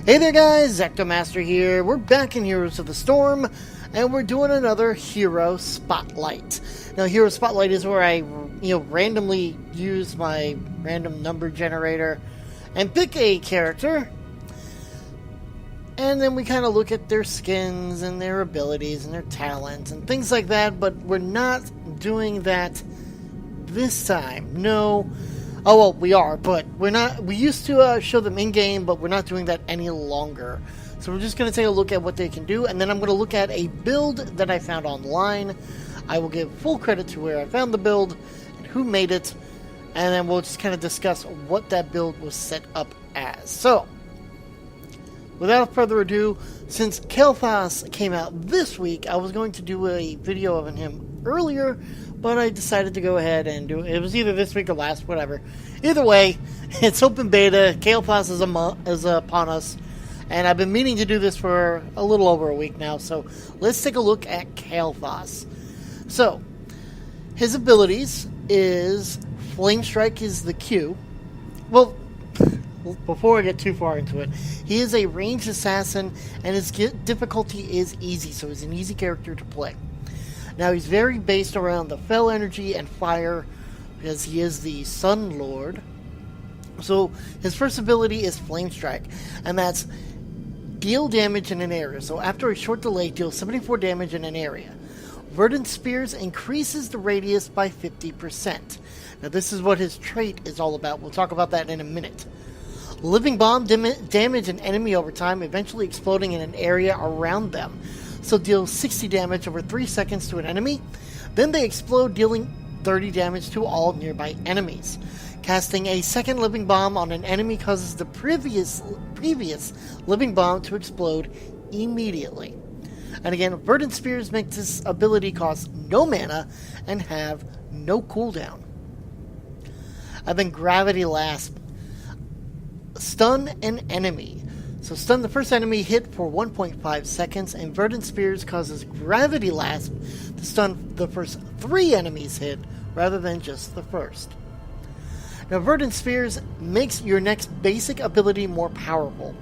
Hey there guys, EctoMaster here. We're back in Heroes of the Storm, and we're doing another Hero Spotlight. Now, Hero Spotlight is where I, randomly use my random number generator and pick a character, and then we kind of look at their skins and their abilities and their talents and things like that, but we're not doing that this time. No. Oh, well, we are, but we're not. We used to show them in-game, but we're not doing that any longer. So we're just going to take a look at what they can do, and then I'm going to look at a build that I found online. I will give full credit to where I found the build and who made it, and then we'll just kind of discuss what that build was set up as. So, without further ado, since Kael'thas came out this week, I was going to do a video of him earlier, but I decided to go ahead and do it. It was either this week or last, whatever. Either way, it's open beta. Kael'thas is upon us, and I've been meaning to do this for a little over a week now. So let's take a look at Kael'thas. So his abilities is Flame Strike is the Q. Well, before I get too far into it, he is a ranged assassin, and his difficulty is easy, so he's an easy character to play. Now, he's very based around the Fel energy and fire, because he is the Sun Lord. So, his first ability is Flame Strike, and that's deal damage in an area. So, after a short delay, deal 74 damage in an area. Verdant Spears increases the radius by 50%. Now, this is what his trait is all about. We'll talk about that in a minute. Living Bomb damage an enemy over time, eventually exploding in an area around them. So deal 60 damage over 3 seconds to an enemy. Then they explode, dealing 30 damage to all nearby enemies. Casting a second Living Bomb on an enemy causes the previous Living Bomb to explode immediately. And again, Verdant Spears make this ability cost no mana and have no cooldown. And then Gravity Lasp. Stun an enemy. So stun the first enemy hit for 1.5 seconds, and Verdant Spears causes Gravity Lasp to stun the first 3 enemies hit, rather than just the first. Now, Verdant Spears makes your next basic ability more powerful.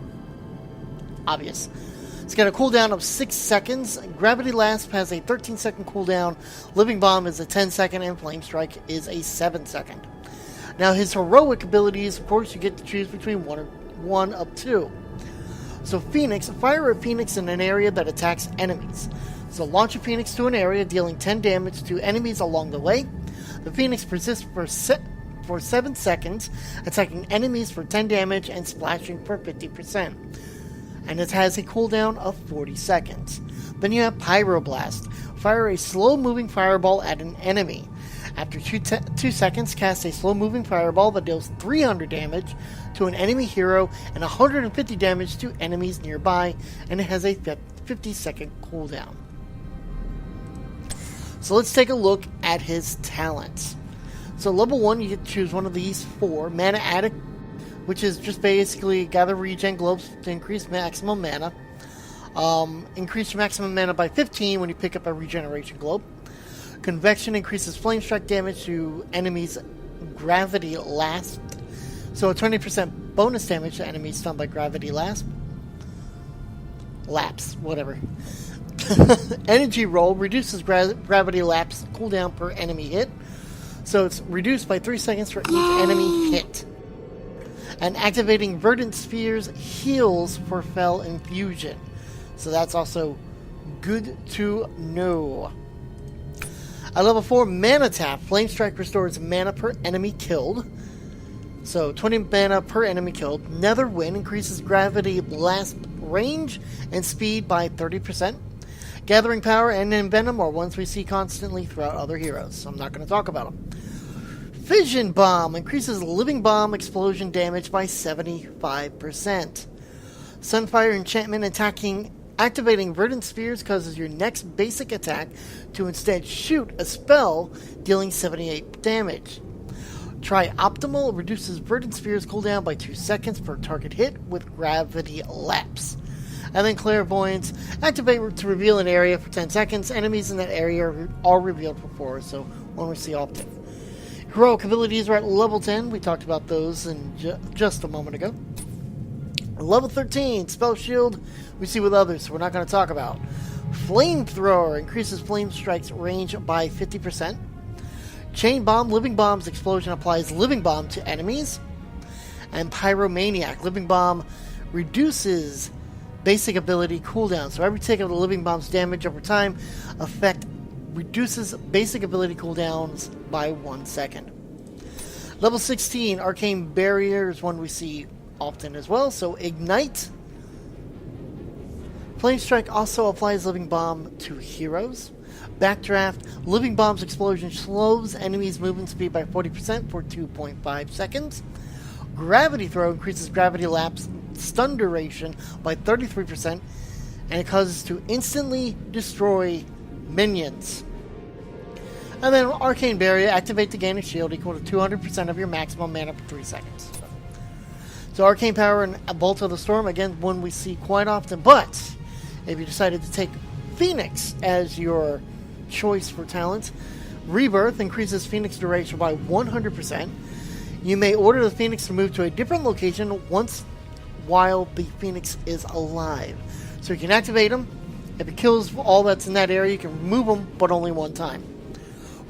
Obvious. It's got a cooldown of 6 seconds, Gravity Lasp has a 13-second cooldown, Living Bomb is a 10-second, and Flame Strike is a 7-second. Now, his heroic abilities, of course, you get to choose between one of 2. So Phoenix, fire a Phoenix in an area that attacks enemies. So launch a Phoenix to an area, dealing 10 damage to enemies along the way. The Phoenix persists for 7 seconds, attacking enemies for 10 damage and splashing for 50%. And it has a cooldown of 40 seconds. Then you have Pyroblast. Fire a slow-moving fireball at an enemy. After 2 seconds, cast a slow-moving fireball that deals 300 damage to an enemy hero and 150 damage to enemies nearby, and it has a 50-second cooldown. So let's take a look at his talents. So level 1, you get to choose one of these 4. Mana Addict, which is just basically gather regen globes to increase maximum mana. Increase your maximum mana by 15 when you pick up a regeneration globe. Convection increases Flame Strike damage to enemies' Gravity Lasp. So a 20% bonus damage to enemies stunned by Gravity Lasp. Lapse, whatever. Energy Roll reduces Gravity Lapse cooldown per enemy hit. So it's reduced by 3 seconds for each enemy hit. And activating Verdant Spears heals for Fel Infusion. So that's also good to know. At level 4, Mana Tap. Flame Strike restores mana per enemy killed. So 20 mana per enemy killed. Nether Wind increases Gravity Blast range and speed by 30%. Gathering Power and Envenom are ones we see constantly throughout other heroes, so I'm not going to talk about them. Fission Bomb increases Living Bomb explosion damage by 75%. Sunfire Enchantment activating Verdant Spears causes your next basic attack to instead shoot a spell, dealing 78 damage. Tri-Optimal reduces Verdant Spears cooldown by 2 seconds per target hit with Gravity Lapse. And then Clairvoyance, activate to reveal an area for 10 seconds. Enemies in that area are revealed for 4, so won't receive optic. Heroic abilities are at level 10. We talked about those in just a moment ago. Level 13, Spell Shield, we see with others, so we're not going to talk about. Flamethrower, increases flame strikes range by 50%. Chain Bomb, Living Bomb's explosion applies Living Bomb to enemies. And Pyromaniac, Living Bomb reduces basic ability cooldown. So every tick of the Living Bomb's damage over time effect reduces basic ability cooldowns by 1 second. Level 16, Arcane Barrier is one we see often as well. So Ignite. Flame Strike also applies Living Bomb to heroes. Backdraft, Living Bomb's explosion slows enemies' movement speed by 40% for 2.5 seconds. Gravity Throw increases gravity lapse stun duration by 33%, and it causes to instantly destroy minions. And then Arcane Barrier, activate to gain a shield equal to 200% of your maximum mana for 3 seconds. So Arcane Power and Bolt of the Storm, again, one we see quite often, but if you decided to take Phoenix as your choice for talent, Rebirth increases Phoenix duration by 100%. You may order the Phoenix to move to a different location once while the Phoenix is alive. So you can activate them. If it kills all that's in that area, you can remove them, but only one time.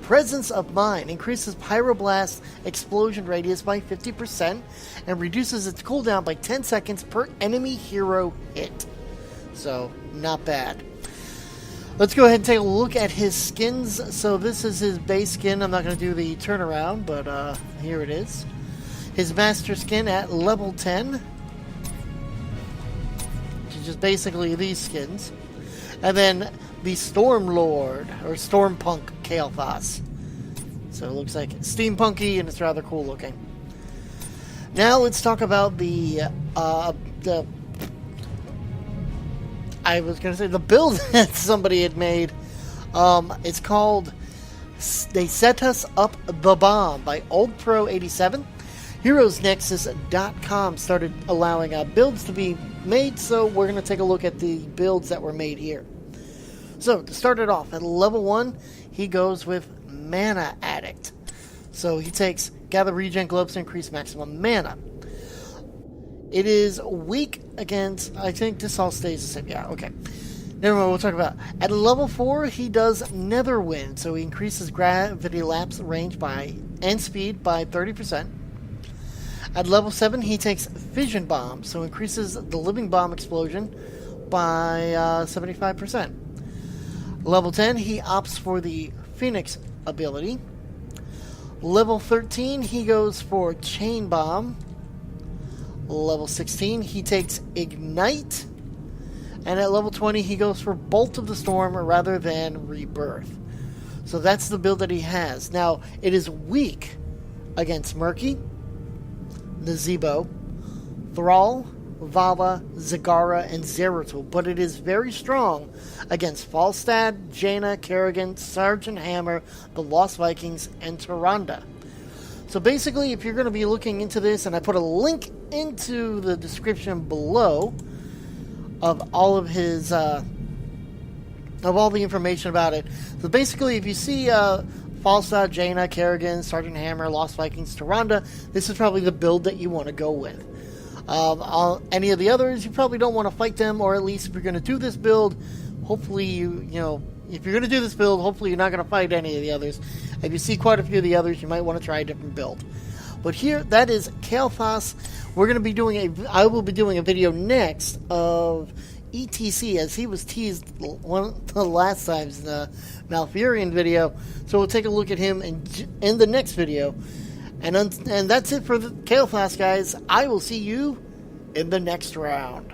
Presence of Mind increases Pyroblast explosion radius by 50% and reduces its cooldown by 10 seconds per enemy hero hit. So, not bad. Let's go ahead and take a look at his skins. So this is his base skin. I'm not going to do the turnaround, but here it is. His master skin at level 10. Which is just basically these skins. And then the Storm Lord, or Storm Punk Kael'thas. So it looks like steampunky and it's rather cool looking. Now let's talk about the I was going to say the build that somebody had made. It's called They Set Us Up the Bomb by OldPro87. HeroesNexus.com started allowing builds to be made, so we're going to take a look at the builds that were made here. So, to start it off, at level 1, he goes with Mana Addict. So, he takes Gather Regen Globes to increase maximum mana. It is weak against, I think this all stays the same. Yeah, okay. Never mind, we'll talk about it. At level 4, he does Netherwind, so he increases gravity lapse range and speed by 30%. At level 7, he takes Fission Bomb, so increases the Living Bomb explosion by 75%. Level 10, he opts for the Phoenix ability. Level 13, he goes for Chain Bomb. Level 16, he takes Ignite. And at level 20, he goes for Bolt of the Storm rather than Rebirth. So that's the build that he has. Now, it is weak against Murky, Nazebo, Thrall, Vala, Zagara, and Zeratul, but it is very strong against Falstad, Jaina, Kerrigan, Sergeant Hammer, the Lost Vikings, and Tyrande. So basically, if you're going to be looking into this, and I put a link into the description below of all of his, of all the information about it. So basically, if you see Falstad, Jaina, Kerrigan, Sergeant Hammer, Lost Vikings, Tyrande, this is probably the build that you want to go with. Any of the others, you probably don't want to fight them, or at least if you're going to do this build, hopefully if you're going to do this build, hopefully you're not going to fight any of the others. If you see quite a few of the others, you might want to try a different build. But here, that is Kael'thas. We're going to be I will be doing a video next of ETC, as he was teased one of the last times in the Malfurion video. So we'll take a look at him in the next video. And that's it for the Kael'thas, guys. I will see you in the next round.